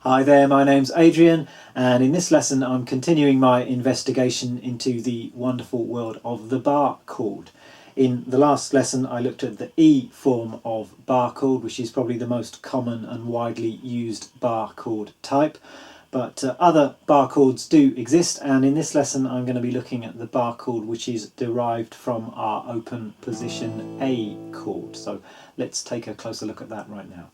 Hi there, my name's Adrian, and in this lesson I'm continuing my investigation into the wonderful world of the bar chord. In the last lesson I looked at the E form of bar chord, which is probably the most common and widely used bar chord type, but other bar chords do exist, and in this lesson I'm going to be looking at the bar chord which is derived from our open position A chord. So let's take a closer look at that right now.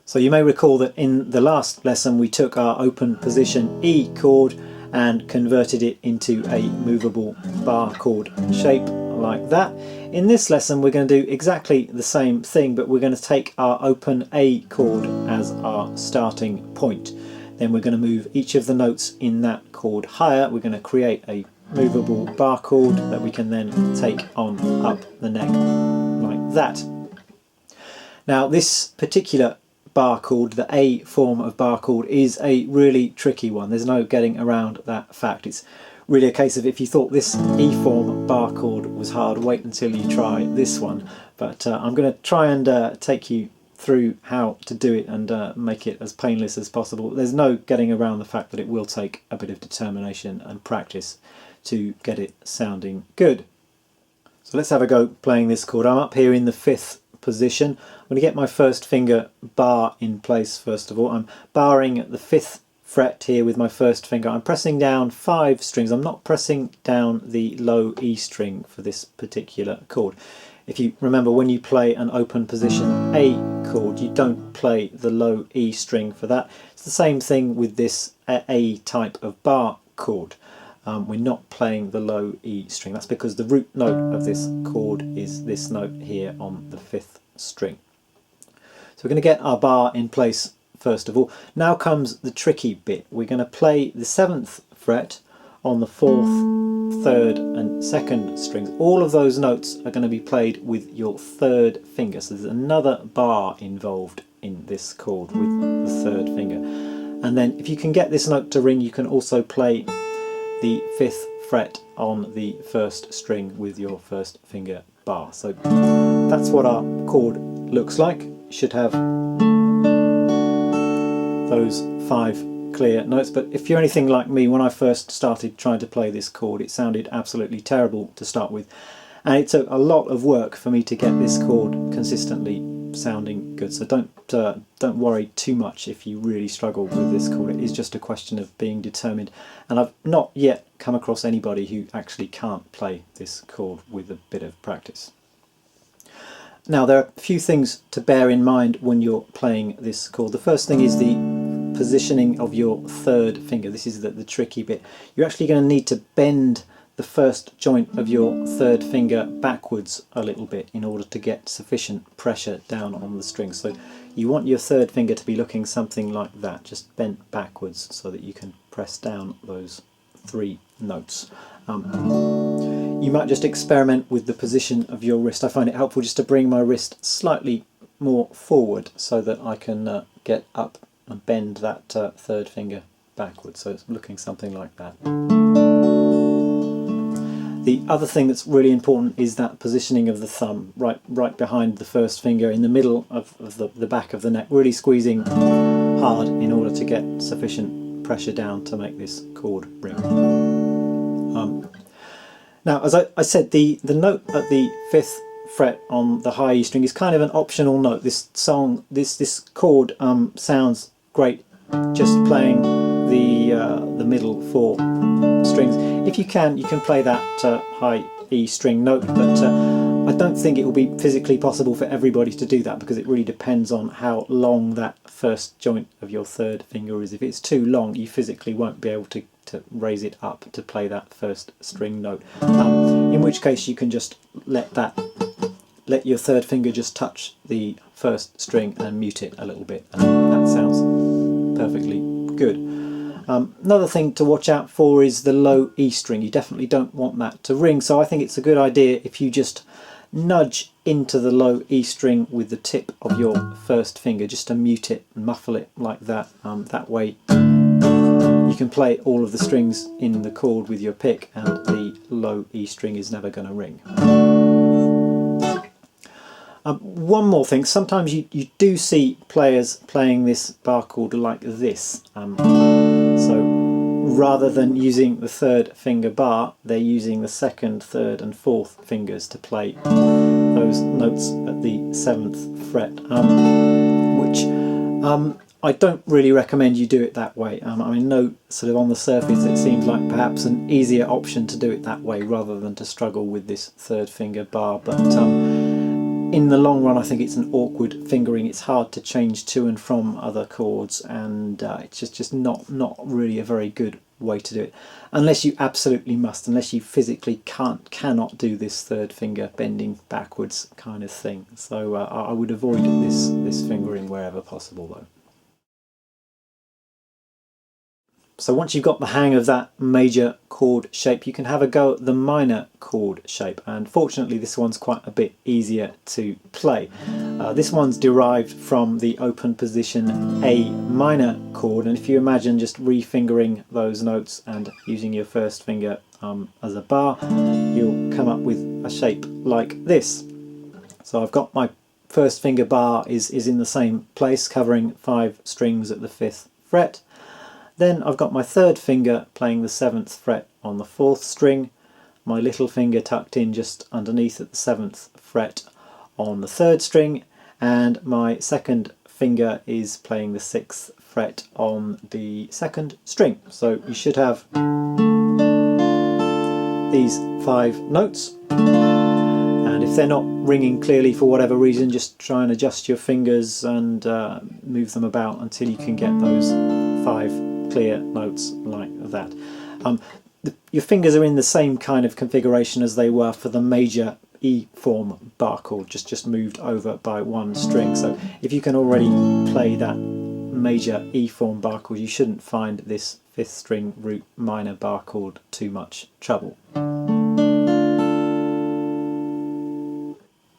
So you may recall that in the last lesson we took our open position E chord and converted it into a movable bar chord shape like that. In this lesson we're going to do exactly the same thing, but we're going to take our open A chord as our starting point. Then we're going to move each of the notes in that chord higher. We're going to create a movable bar chord that we can then take on up the neck like that. Now this particular bar chord, the A form of bar chord, is a really tricky one. There's no getting around that fact. It's really a case of, if you thought this E form bar chord was hard, wait until you try this one. But I'm going to try and take you through how to do it and make it as painless as possible. There's no getting around the fact that it will take a bit of determination and practice to get it sounding good. So let's have a go playing this chord. I'm up here in the 5th position. I'm going to get my first finger bar in place first of all. I'm barring at the 5th fret here with my first finger. I'm pressing down 5 strings. I'm not pressing down the low E string for this particular chord. If you remember, when you play an open position A chord, you don't play the low E string for that. It's the same thing with this A type of bar chord. We're not playing the low E string. That's because the root note of this chord is this note here on the 5th string. So we're going to get our bar in place first of all. Now comes the tricky bit. We're going to play the 7th fret on the 4th, 3rd and 2nd strings. All of those notes are going to be played with your 3rd finger. So there's another bar involved in this chord with the 3rd finger. And then if you can get this note to ring, you can also play the 5th fret on the 1st string with your 1st finger bar. So that's what our chord looks like. You should have those 5 clear notes, but if you're anything like me, when I first started trying to play this chord it sounded absolutely terrible to start with, and it took a lot of work for me to get this chord consistently sounding good. So don't worry too much if you really struggle with this chord. It is just a question of being determined, and I've not yet come across anybody who actually can't play this chord with a bit of practice. Now there are a few things to bear in mind when you're playing this chord. The first thing is the positioning of your 3rd finger. This is the tricky bit. You're actually going to need to bend the first joint of your 3rd finger backwards a little bit in order to get sufficient pressure down on the string. So you want your 3rd finger to be looking something like that, just bent backwards so that you can press down those 3 notes. You might just experiment with the position of your wrist. I find it helpful just to bring my wrist slightly more forward so that I can get up and bend that 3rd finger backwards, so it's looking something like that. The other thing that's really important is that positioning of the thumb, right behind the 1st finger, in the middle of the back of the neck, really squeezing hard in order to get sufficient pressure down to make this chord ring. Now, as I said, the note at the 5th fret on the high E string is kind of an optional note. This chord sounds great just playing the middle 4 strings. If you can play that high E string note, but I don't think it will be physically possible for everybody to do that, because it really depends on how long that 1st joint of your 3rd finger is. If it's too long, you physically won't be able to raise it up to play that 1st string note, in which case you can just let your 3rd finger just touch the 1st string and mute it a little bit, and that sounds perfectly good. Another thing to watch out for is the low E string. You definitely don't want that to ring, so I think it's a good idea if you just nudge into the low E string with the tip of your 1st finger, just to mute it and muffle it like that. That way you can play all of the strings in the chord with your pick and the low E string is never going to ring. One more thing, sometimes you do see players playing this bar chord like this. So rather than using the third finger bar, they're using the second, third and fourth fingers to play those notes at the 7th fret, which I don't really recommend you do it that way. I mean, no, sort of on the surface it seems like perhaps an easier option to do it that way rather than to struggle with this third finger bar, but in the long run I think it's an awkward fingering. It's hard to change to and from other chords, and it's just not really a very good way to do it, unless you absolutely must, unless you physically cannot do this third finger bending backwards kind of thing. So I would avoid this fingering wherever possible though. So once you've got the hang of that major chord shape, you can have a go at the minor chord shape, and fortunately this one's quite a bit easier to play. This one's derived from the open position A minor chord, and if you imagine just re-fingering those notes and using your first finger as a bar, you'll come up with a shape like this. So I've got my first finger bar is in the same place, covering 5 strings at the 5th fret. Then I've got my third finger playing the 7th fret on the 4th string, my little finger tucked in just underneath at the 7th fret on the 3rd string, and my second finger is playing the 6th fret on the 2nd string. So you should have these 5 notes, and if they're not ringing clearly for whatever reason, just try and adjust your fingers and move them about until you can get those 5 clear notes like that. Your fingers are in the same kind of configuration as they were for the major E form bar chord, just moved over by 1 string. So if you can already play that major E form bar chord, you shouldn't find this 5th string root minor bar chord too much trouble.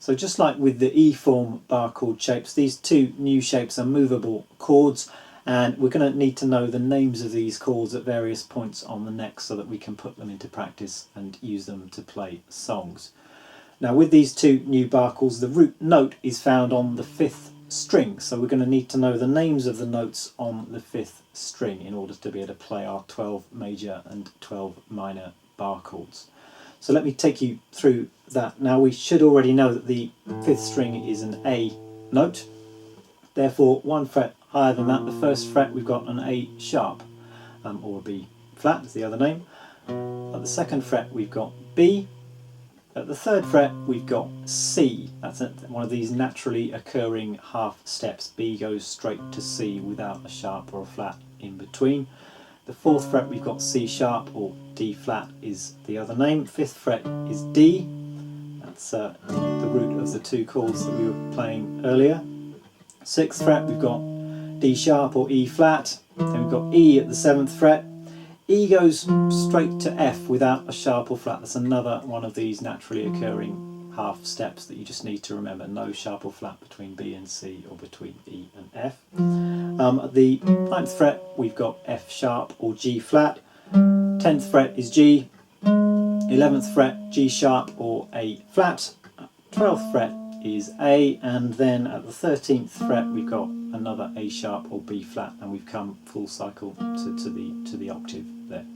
So just like with the E form bar chord shapes, these 2 new shapes are movable chords, and we're going to need to know the names of these chords at various points on the neck so that we can put them into practice and use them to play songs. Now with these 2 new bar chords, the root note is found on the 5th string, so we're going to need to know the names of the notes on the 5th string in order to be able to play our 12 major and 12 minor bar chords. So let me take you through that. Now we should already know that the 5th string is an A note, therefore 1 fret higher than that, the 1st fret, we've got an A sharp, or a B flat is the other name. At the 2nd fret we've got B. At the 3rd fret we've got C. That's one of these naturally occurring half steps. B goes straight to C without a sharp or a flat in between. The 4th fret we've got C sharp, or D flat is the other name. 5th fret is D. That's the root of the 2 chords that we were playing earlier. 6th fret we've got D sharp or E flat, then we've got E at the 7th fret. E goes straight to F without a sharp or flat. That's another one of these naturally occurring half steps that you just need to remember. No sharp or flat between B and C or between E and F. At the 9th fret we've got F sharp or G flat. 10th fret is G. 11th fret G sharp or A flat. 12th fret is A, and then at the 13th fret we've got another A sharp or B flat, and we've come full cycle to the octave there.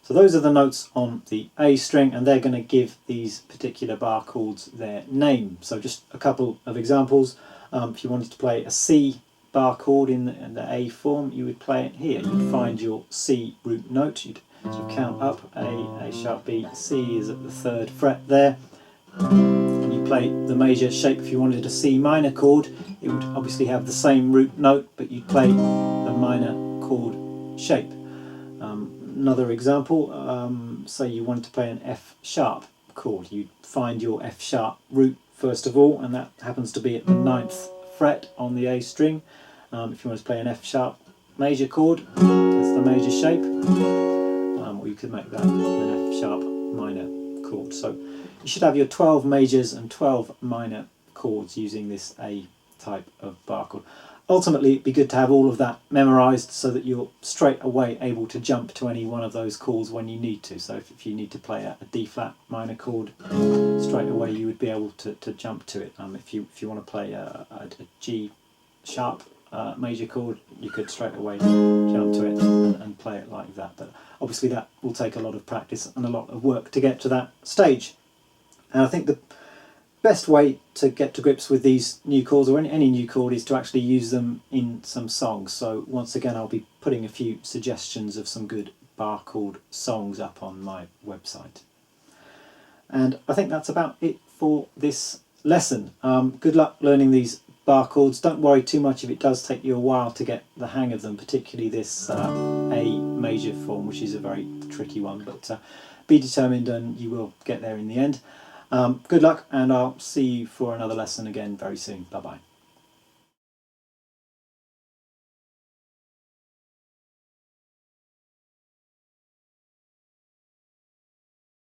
So those are the notes on the A string, and they're going to give these particular bar chords their name. So just a couple of examples. If you wanted to play a C bar chord in the A form, you would play it here. You'd find your C root note, you'd sort of count up A sharp, B, C is at the 3rd fret there. You play the major shape. If you wanted a C minor chord, it would obviously have the same root note, but you'd play the minor chord shape. Another example, say you wanted to play an F sharp chord, you'd find your F sharp root first of all, and that happens to be at the 9th fret on the A string. If you want to play an F sharp major chord, that's the major shape, or you could make that an F sharp minor chord. So you should have your 12 majors and 12 minor chords using this A type of bar chord. ultimately it'd be good to have all of that memorized so that you're straight away able to jump to any one of those chords when you need to. So if you need to play a D flat minor chord, straight away you would be able to jump to it. If you want to play a G sharp major chord, you could straight away jump to it and play it like that. But obviously that will take a lot of practice and a lot of work to get to that stage. And I think the best way to get to grips with these new chords, or any new chord, is to actually use them in some songs. So once again, I'll be putting a few suggestions of some good bar chord songs up on my website. And I think that's about it for this lesson. Good luck learning these bar chords. Don't worry too much if it does take you a while to get the hang of them, particularly this A major form, which is a very tricky one, but be determined and you will get there in the end. Good luck, and I'll see you for another lesson again very soon. Bye bye.